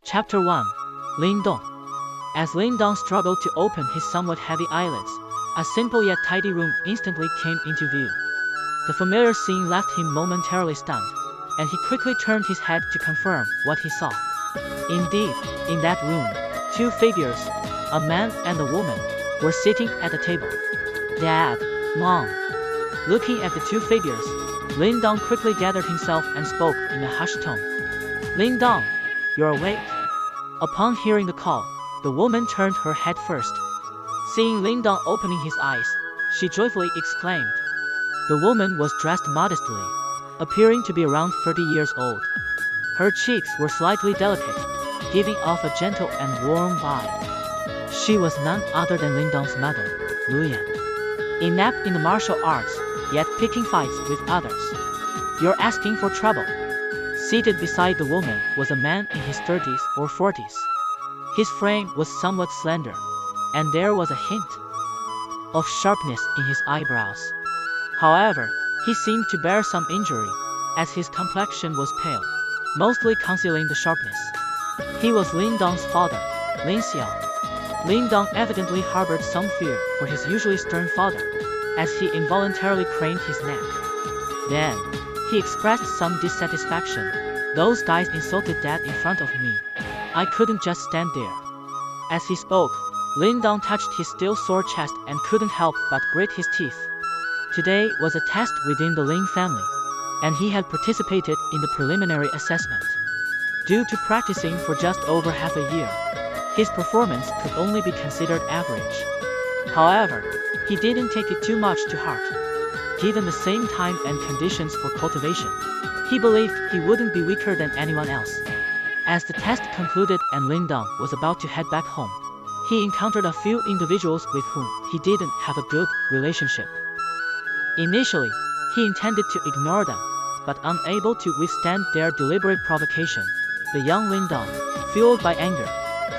Chapter 1. Lin Dong. As Lin Dong struggled to open his somewhat heavy eyelids, a simple yet tidy room instantly came into view. The familiar scene left him momentarily stunned, and he quickly turned his head to confirm what he saw. Indeed, in that room, two figures, a man and a woman, were sitting at a table. Dad, Mom. Looking at the two figures, Lin Dong quickly gathered himself and spoke in a hushed tone. Lin Dong, you're awake? Upon hearing the call, the woman turned her head first. Seeing Lin Dong opening his eyes, she joyfully exclaimed. The woman was dressed modestly, appearing to be around 30 years old. Her cheeks were slightly delicate, giving off a gentle and warm vibe. She was none other than Lin Dong's mother, Lu Yan. Inept in the martial arts, yet picking fights with others. You're asking for trouble. Seated beside the woman was a man in his 30s or 40s. His frame was somewhat slender, and there was a hint of sharpness in his eyebrows. However, he seemed to bear some injury, as his complexion was pale, mostly concealing the sharpness. He was Lin Dong's father, Lin Xiao. Lin Dong evidently harbored some fear for his usually stern father, as he involuntarily craned his neck. Then, he expressed some dissatisfaction. Those guys insulted Dad in front of me. I couldn't just stand there. As he spoke, Lin Dong touched his still sore chest and couldn't help but grit his teeth. Today was a test within the Lin family, and he had participated in the preliminary assessment. Due to practicing for just over half a year, his performance could only be considered average. However, he didn't take it too much to heart. Given the same time and conditions for cultivation, he believed he wouldn't be weaker than anyone else. As the test concluded and Lin Dong was about to head back home, he encountered a few individuals with whom he didn't have a good relationship. Initially, he intended to ignore them, but unable to withstand their deliberate provocation, the young Lin Dong, fueled by anger,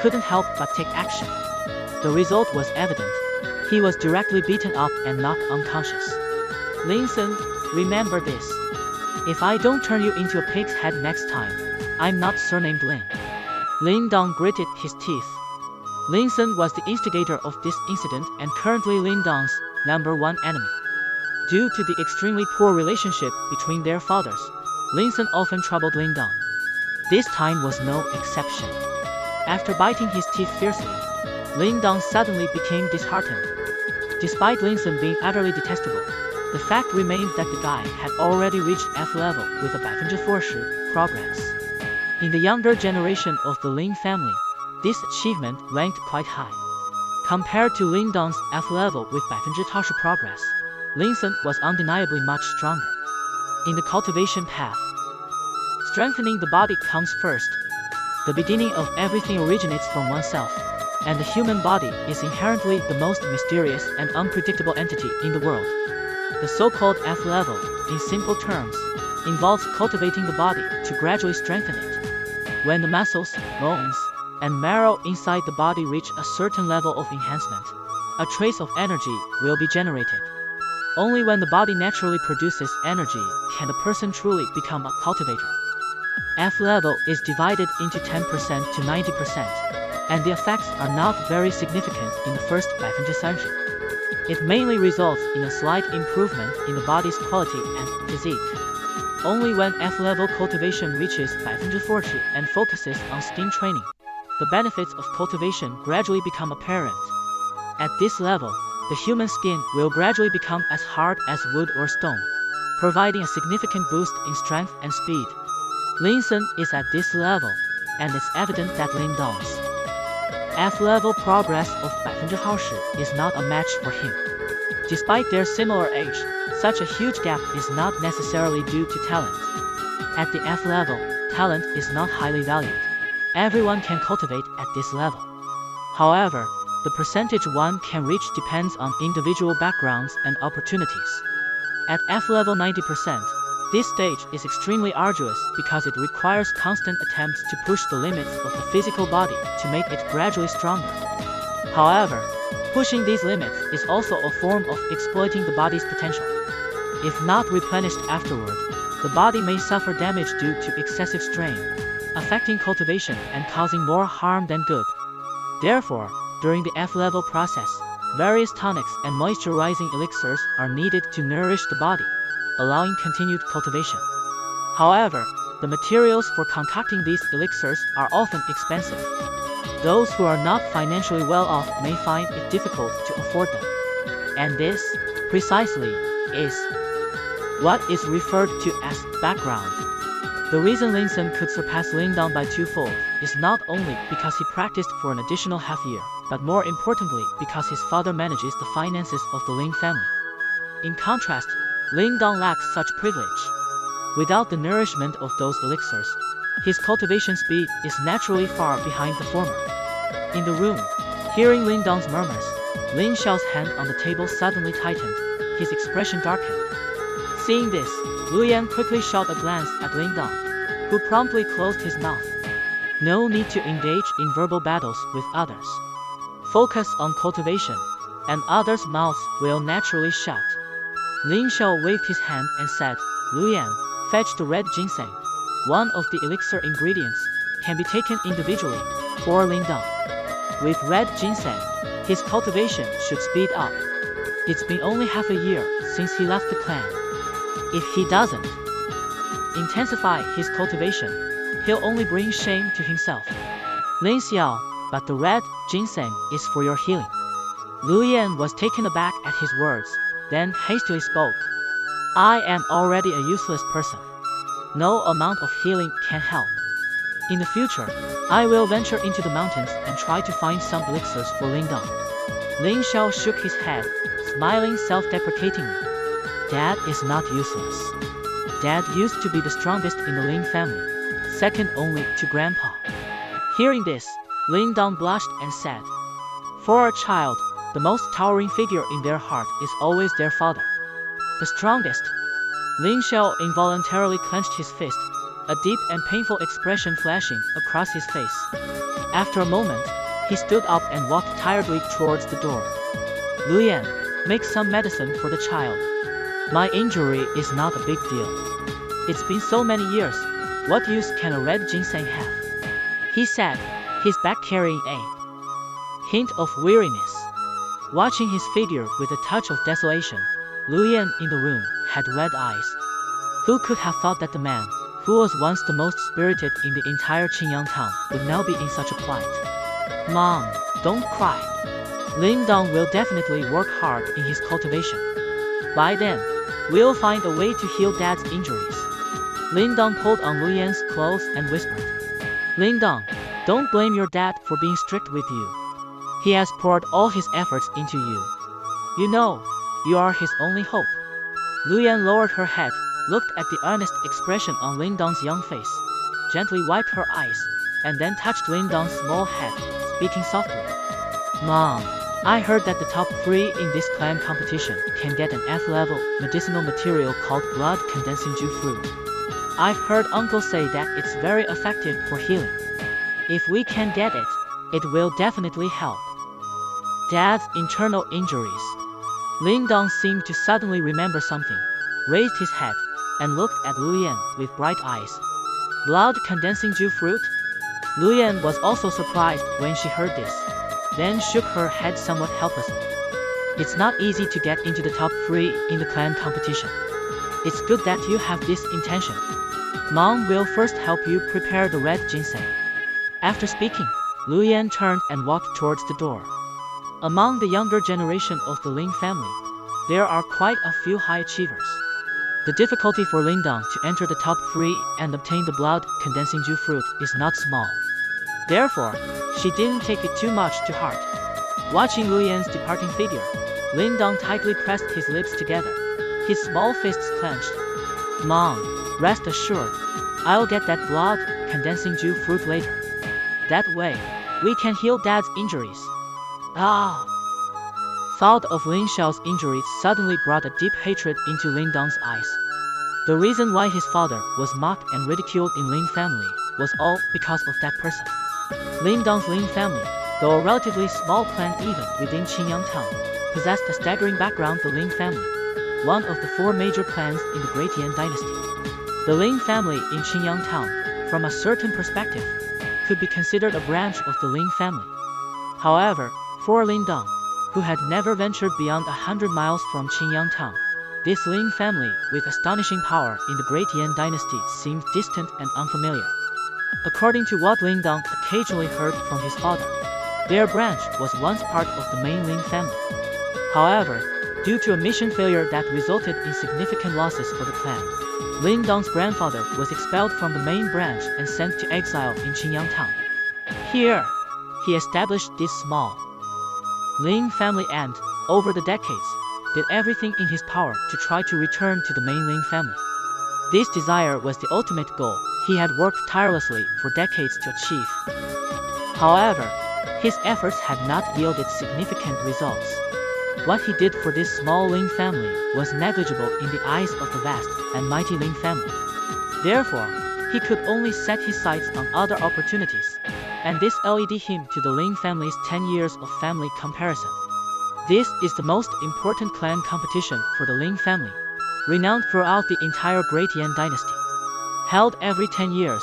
couldn't help but take action. The result was evident. He was directly beaten up and knocked unconscious. Lin Sen, remember this. If I don't turn you into a pig's head next time, I'm not surnamed Lin. Lin Dong gritted his teeth. Lin Sen was the instigator of this incident and currently Lin Dong's #1 enemy. Due to the extremely poor relationship between their fathers, Lin Sen often troubled Lin Dong. This time was no exception. After biting his teeth fiercely, Lin Dong suddenly became disheartened. Despite Lin Sen being utterly detestable, the fact remained that the guy had already reached F level with a 40% progress. In the younger generation of the Lin family, this achievement ranked quite high. Compared to Lin Dong's F level with 40% progress, Lin Sen was undeniably much stronger. In the cultivation path, strengthening the body comes first. The beginning of everything originates from oneself, and the human body is inherently the most mysterious and unpredictable entity in the world. The so-called F level, in simple terms, involves cultivating the body to gradually strengthen it. When the muscles, bones, and marrow inside the body reach a certain level of enhancement, a trace of energy will be generated. Only when the body naturally produces energy can the person truly become a cultivator. F level is divided into 10% to 90%, and the effects are not very significant in the first 5%. It mainly results in a slight improvement in the body's quality and physique. Only when F level cultivation reaches 540 and focuses on skin training, the benefits of cultivation gradually become apparent. At this level, the human skin will gradually become as hard as wood or stone, providing a significant boost in strength and speed. Lin Sen is at this level, and it's evident that Lin Dong's F level progress of 40% is not a match for him. Despite their similar age, such a huge gap is not necessarily due to talent. At the F level, talent is not highly valued. Everyone can cultivate at this level. However, the percentage one can reach depends on individual backgrounds and opportunities. At F level 90%, this stage is extremely arduous because it requires constant attempts to push the limits of the physical body to make it gradually stronger. However, pushing these limits is also a form of exploiting the body's potential. If not replenished afterward, the body may suffer damage due to excessive strain. affecting cultivation and causing more harm than good. Therefore, during the F-level process, various tonics and moisturizing elixirs are needed to nourish the body, allowing continued cultivation. However, the materials for concocting these elixirs are often expensive. Those who are not financially well off may find it difficult to afford them. And this, precisely, is what is referred to as background. The reason Lin Sun could surpass Lin Dong by twofold is not only because he practiced for an additional half year, but more importantly because his father manages the finances of the Lin family. In contrast, Lin Dong lacks such privilege. Without the nourishment of those elixirs, his cultivation speed is naturally far behind the former. In the room, hearing Lin Dong's murmurs, Lin Xiao's hand on the table suddenly tightened, his expression darkened. Seeing this, Lu Yan quickly shot a glance at Lin Dong, who promptly closed his mouth. No need to engage in verbal battles with others. Focus on cultivation, and others' mouths will naturally shut. Lin Xiao waved his hand and said, Lu Yan, fetch the red ginseng. One of the elixir ingredients can be taken individually for Lin Dong. With red ginseng, his cultivation should speed up. It's been only half a year since he left the clan. If he doesn't intensify his cultivation, he'll only bring shame to himself. Lin Xiao, but the red ginseng is for your healing. Lu Yan was taken aback at his words, then hastily spoke. I am already a useless person. No amount of healing can help. In the future, I will venture into the mountains and try to find some elixirs for Lin Dong. Lin Xiao shook his head, smiling self-deprecatingly. Dad is not useless. Dad used to be the strongest in the Lin family, second only to Grandpa. Hearing this, Lin Dong blushed and said, For a child, the most towering figure in their heart is always their father. The strongest. Lin Xiao involuntarily clenched his fist, a deep and painful expression flashing across his face. After a moment, he stood up and walked tiredly towards the door. Lu Yan, make some medicine for the child. My injury is not a big deal. It's been so many years, what use can a red ginseng have? He said, his back carrying a hint of weariness. Watching his figure with a touch of desolation, Lu Yan in the room had red eyes. Who could have thought that the man, who was once the most spirited in the entire Qingyang town, would now be in such a plight? Mom, don't cry. Lin Dong will definitely work hard in his cultivation. By then, we'll find a way to heal Dad's injuries. Lin Dong pulled on Lu Yan's clothes and whispered. Lin Dong, don't blame your dad for being strict with you. He has poured all his efforts into you. You know, you are his only hope. Lu Yan lowered her head, looked at the earnest expression on Lin Dong's young face, gently wiped her eyes, and then touched Lin Dong's small head, speaking softly. Mom, I heard that the top 3 in this clan competition can get an F-level medicinal material called blood condensing Ju fruit. I've heard Uncle say that it's very effective for healing. If we can get it, it will definitely help Dad's internal injuries. Lin Dong seemed to suddenly remember something, raised his head, and looked at Lu Yan with bright eyes. Blood condensing Ju fruit? Lu Yan was also surprised when she heard this, then shook her head somewhat helplessly. It's not easy to get into the top 3 in the clan competition. It's good that you have this intention. Mom will first help you prepare the red ginseng. After speaking, Lu Yan turned and walked towards the door. Among the younger generation of the Lin family, there are quite a few high achievers. The difficulty for Lin Dong to enter the top 3 and obtain the blood condensing Ju fruit is not small. Therefore, she didn't take it too much to heart. Watching Lu Yan's departing figure, Lin Dong tightly pressed his lips together, his small fists clenched. Mom, rest assured, I'll get that blood condensing Ju fruit later. That way, we can heal Dad's injuries. Ah! Thought of Lin Xiao's injuries suddenly brought a deep hatred into Lin Dong's eyes. The reason why his father was mocked and ridiculed in Lin family was all because of that person. Lin Dong's Lin family, though a relatively small clan even within Qingyang town, possessed a staggering background. The Lin family, one of the 4 major clans in the Great Yan dynasty. The Lin family in Qingyang town from a certain perspective, could be considered a branch of the Ling family. However, for Lindong, who had never ventured beyond 100 miles from Qingyang town, this Ling family, with astonishing power in the Great Yan dynasty, seemed distant and unfamiliar. According to what Lindong occasionally heard from his father, their branch was once part of the main Ling family. However, due to a mission failure that resulted in significant losses for the clan, Lindong's grandfather was expelled from the main branch and sent to exile in Qingyang town. Here, he established this small Ling family and, over the decades, did everything in his power to try to return to the main Ling family. This desire was the ultimate goal he had worked tirelessly for decades to achieve. However, his efforts had not yielded significant results. What he did for this small Ling family was negligible in the eyes of the vast and mighty Ling family. Therefore, he could only set his sights on other opportunities, and this led him to the Ling family's 10 years of family comparison. This is the most important clan competition for the Ling family, renowned throughout the entire Great Yan dynasty. Held every 10 years,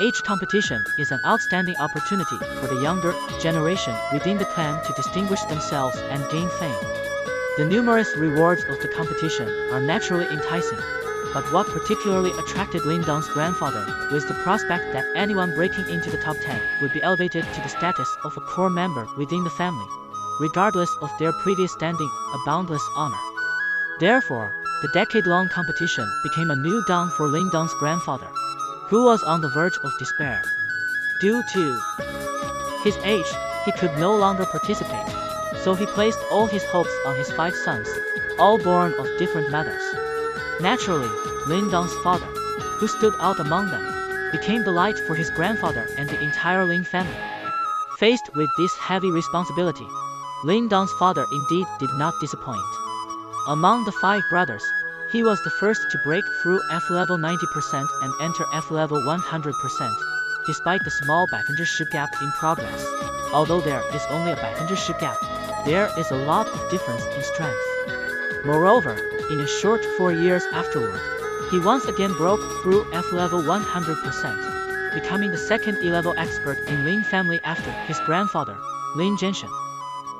each competition is an outstanding opportunity for the younger generation within the clan to distinguish themselves and gain fame. The numerous rewards of the competition are naturally enticing, but what particularly attracted Lindong's grandfather was the prospect that anyone breaking into the top 10 would be elevated to the status of a core member within the family, regardless of their previous standing, a boundless honor. Therefore, the decade-long competition became a new dawn for Lindong's grandfather, who was on the verge of despair. Due to his age, he could no longer participate, so he placed all his hopes on his 5 sons, all born of different mothers. Naturally, Lindong's father, who stood out among them, became the light for his grandfather and the entire Ling family. Faced with this heavy responsibility, Lindong's father indeed did not disappoint. Among the 5 brothers, he was the first to break through F-level 90% and enter F-level 100%, despite the small 10% gap in progress. Although there is only a 10% gap, there is a lot of difference in strength. Moreover, in a short 4 years afterward, he once again broke through F-level 100%, becoming the second E-level expert in Ling family after his grandfather, Lin Zhenshen.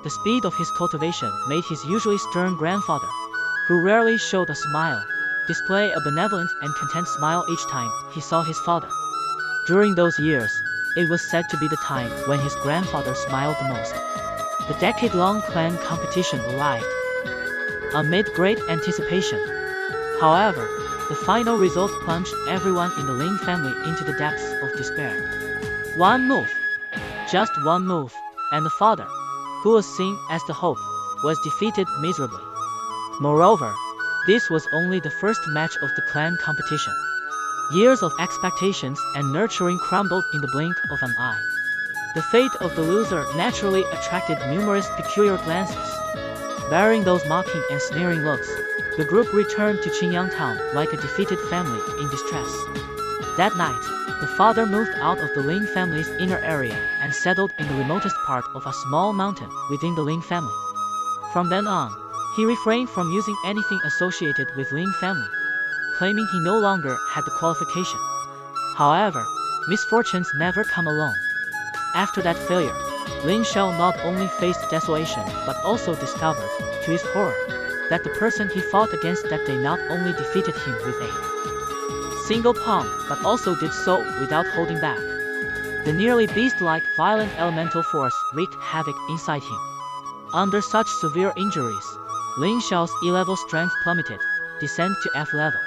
The speed of his cultivation made his usually stern grandfather, who rarely showed a smile, display a benevolent and content smile each time he saw his father. During those years, it was said to be the time when his grandfather smiled the most. The decade-long clan competition arrived amid great anticipation. However, the final result plunged everyone in the Ling family into the depths of despair. One move, just one move, and the father, who was seen as the hope, was defeated miserably. Moreover, this was only the first match of the clan competition. Years of expectations and nurturing crumbled in the blink of an eye. The fate of the loser naturally attracted numerous peculiar glances. Bearing those mocking and sneering looks, the group returned to Qingyang town like a defeated family in distress. That night, the father moved out of the Ling family's inner area and settled in the remotest part of a small mountain within the Ling family. From then on, he refrained from using anything associated with Ling family, claiming he no longer had the qualification. However, misfortunes never come alone. After that failure, Lin Xiao not only faced desolation but also discovered, to his horror, that the person he fought against that day not only defeated him with a single palm but also did so without holding back. The nearly beast-like violent elemental force wreaked havoc inside him. Under such severe injuries, Lin Xiao's E-level strength plummeted, descent to F-level.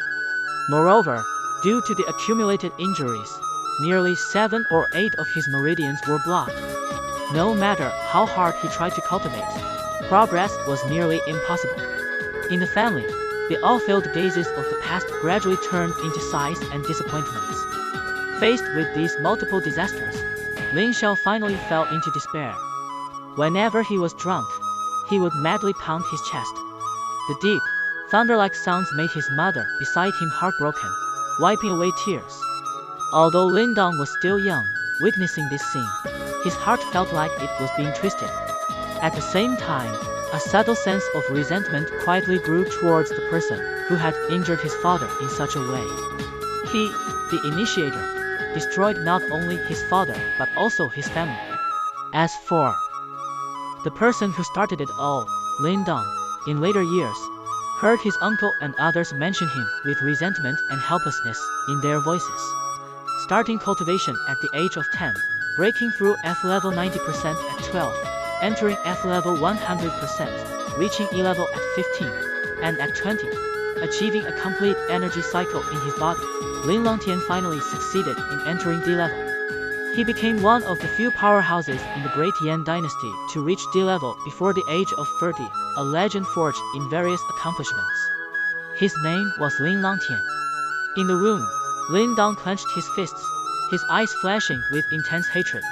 Moreover, due to the accumulated injuries, nearly 7 or 8 of his meridians were blocked. No matter how hard he tried to cultivate, progress was nearly impossible. In the family, the all-filled gazes of the past gradually turned into sighs and disappointments. Faced with these multiple disasters, Lin Xiao finally fell into despair. Whenever he was drunk, he would madly pound his chest. The deep, thunder-like sounds made his mother beside him heartbroken, wiping away tears. Although Lindong was still young, witnessing this scene, his heart felt like it was being twisted. At the same time, a subtle sense of resentment quietly grew towards the person who had injured his father in such a way. He, the initiator, destroyed not only his father but also his family. As for the person who started it all, Lin Dong, in later years, heard his uncle and others mention him with resentment and helplessness in their voices. Starting cultivation at the age of 10, breaking through F level 90% at 12, entering F level 100%, reaching E level at 15, and at 20, achieving a complete energy cycle in his body, Lin Longtian finally succeeded in entering D level. He became one of the few powerhouses in the Great Yan dynasty to reach D level before the age of 30, a legend forged in various accomplishments. His name was Lin Longtian. In the room, Lin Dong clenched his fists, his eyes flashing with intense hatred.